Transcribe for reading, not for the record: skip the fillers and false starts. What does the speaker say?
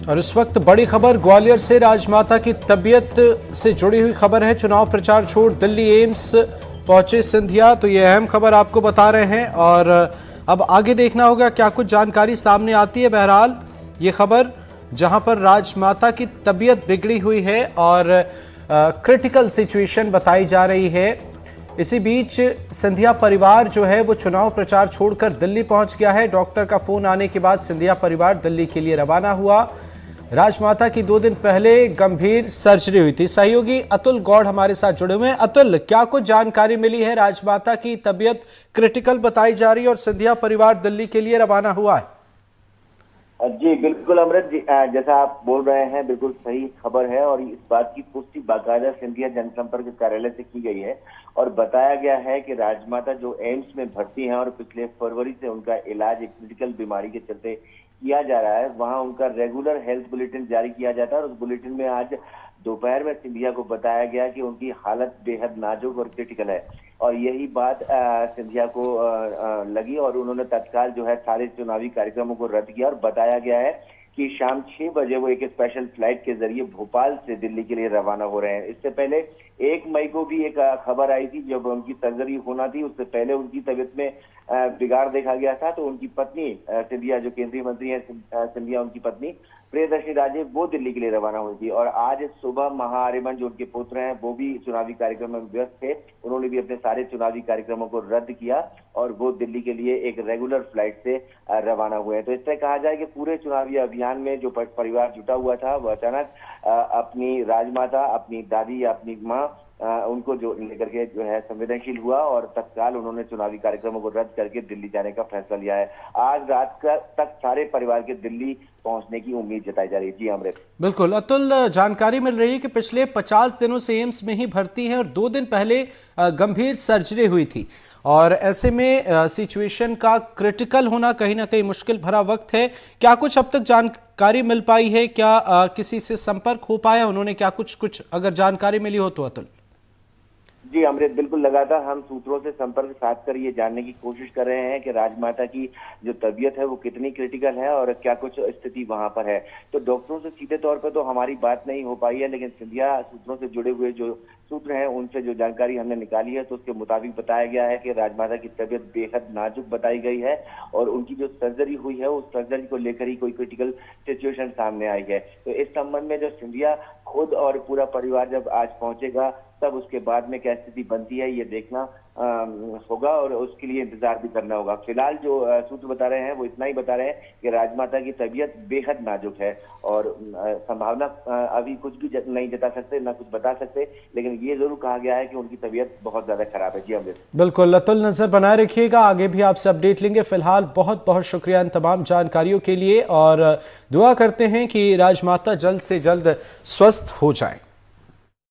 और इस वक्त बड़ी खबर ग्वालियर से राजमाता की तबीयत से जुड़ी हुई खबर है। चुनाव प्रचार छोड़ दिल्ली एम्स पहुंचे सिंधिया, तो ये अहम खबर आपको बता रहे हैं और अब आगे देखना होगा क्या कुछ जानकारी सामने आती है। बहरहाल ये खबर जहां पर राजमाता की तबीयत बिगड़ी हुई है और क्रिटिकल सिचुएशन बताई जा रही है। इसी बीच सिंधिया परिवार जो है वो चुनाव प्रचार छोड़कर दिल्ली पहुंच गया है। डॉक्टर का फोन आने के बाद सिंधिया परिवार दिल्ली के लिए रवाना हुआ। राजमाता की 2 दिन पहले गंभीर सर्जरी हुई थी। सहयोगी अतुल गौड़ हमारे साथ जुड़े हुए हैं। अतुल, क्या कुछ जानकारी मिली है? राजमाता की तबीयत क्रिटिकल बताई जा रही है और सिंधिया परिवार दिल्ली के लिए रवाना हुआ है। जी बिल्कुल अमृत जी, जैसा आप बोल रहे हैं बिल्कुल सही खबर है और इस बात की पुष्टि बाकायदा सिंधिया जनसंपर्क कार्यालय से की गई है और बताया गया है कि राजमाता जो एम्स में भर्ती हैं और पिछले फरवरी से उनका इलाज एक क्रिटिकल बीमारी के चलते किया जा रहा है, वहां उनका रेगुलर हेल्थ बुलेटिन जारी किया जाता है और उस बुलेटिन में आज दोपहर में सिंधिया को बताया गया कि उनकी हालत बेहद नाजुक और क्रिटिकल है और यही बात सिंधिया को लगी और उन्होंने तत्काल जो है सारे चुनावी कार्यक्रमों को रद्द किया और बताया गया है कि शाम 6 बजे वो एक स्पेशल फ्लाइट के जरिए भोपाल से दिल्ली के लिए रवाना हो रहे हैं। इससे पहले 1 मई को भी एक खबर आई थी, जब उनकी सर्जरी होना थी उससे पहले उनकी तबीयत में बिगाड़ देखा गया था, तो उनकी पत्नी सिंधिया जो केंद्रीय मंत्री है सिंधिया, उनकी पत्नी प्रियदर्शनी राजे वो दिल्ली के लिए रवाना हुई थी और आज सुबह महाआर्यमन जो उनके पुत्र हैं वो भी चुनावी कार्यक्रम में व्यस्त थे। उन्होंने भी अपने सारे चुनावी कार्यक्रमों को रद्द किया और वो दिल्ली के लिए एक रेगुलर फ्लाइट से रवाना हुए हैं। तो इससे कहा जाए कि पूरे चुनावी अभियान में जो परिवार जुटा हुआ था वो अचानक अपनी राजमाता, अपनी दादी या अपनी माँ उनको जो लेकर के जो है संवेदनशील हुआ और तत्काल उन्होंने चुनावी कार्यक्रमों को रद्द करके दिल्ली जाने का फैसला लिया है। आज रात तक सारे परिवार के दिल्ली पहुंचने की उम्मीद जताई जा रही है। जी अमृत। बिल्कुल अतुल, जानकारी मिल रही है कि पिछले 50 दिनों से एम्स में ही भर्ती हैं और 2 दिन पहले गंभीर सर्जरी हुई थी और ऐसे में सिचुएशन का क्रिटिकल होना कहीं ना कहीं मुश्किल भरा वक्त है। क्या कुछ अब तक जानकारी मिल पाई है? क्या किसी से संपर्क हो पाया उन्होंने? क्या कुछ अगर जानकारी मिली हो तो अतुल। जी अमृत, बिल्कुल लगातार हम सूत्रों से संपर्क साध कर ये जानने की कोशिश कर रहे हैं कि राजमाता की जो तबीयत है वो कितनी क्रिटिकल है और क्या कुछ स्थिति वहां पर है। तो डॉक्टरों से सीधे तौर पर तो हमारी बात नहीं हो पाई है, लेकिन सिंधिया सूत्रों से जुड़े हुए जो सूत्र हैं उनसे जो जानकारी हमने निकाली है तो उसके मुताबिक बताया गया है कि राजमाता की तबीयत बेहद नाजुक बताई गई है और उनकी जो सर्जरी हुई है उस सर्जरी को लेकर ही कोई क्रिटिकल सिचुएशन सामने आई है। तो इस संबंध में जो सिंधिया खुद और पूरा परिवार जब आज पहुंचेगा तब उसके बाद में क्या स्थिति बनती है ये देखना होगा और उसके लिए इंतजार भी करना होगा। फिलहाल जो सूत्र बता रहे हैं वो इतना ही बता रहे हैं कि राजमाता की तबीयत बेहद नाजुक है और संभावना अभी कुछ भी नहीं जता सकते, ना कुछ बता सकते, लेकिन ये जरूर कहा गया है कि उनकी तबीयत बहुत ज्यादा खराब है। जी अमृत। बिल्कुल अतुल, नजर बनाए रखिएगा, आगे भी आपसे अपडेट लेंगे। फिलहाल बहुत बहुत शुक्रिया इन तमाम जानकारियों के लिए और दुआ करते हैं कि राजमाता जल्द से जल्द स्वस्थ हो जाए।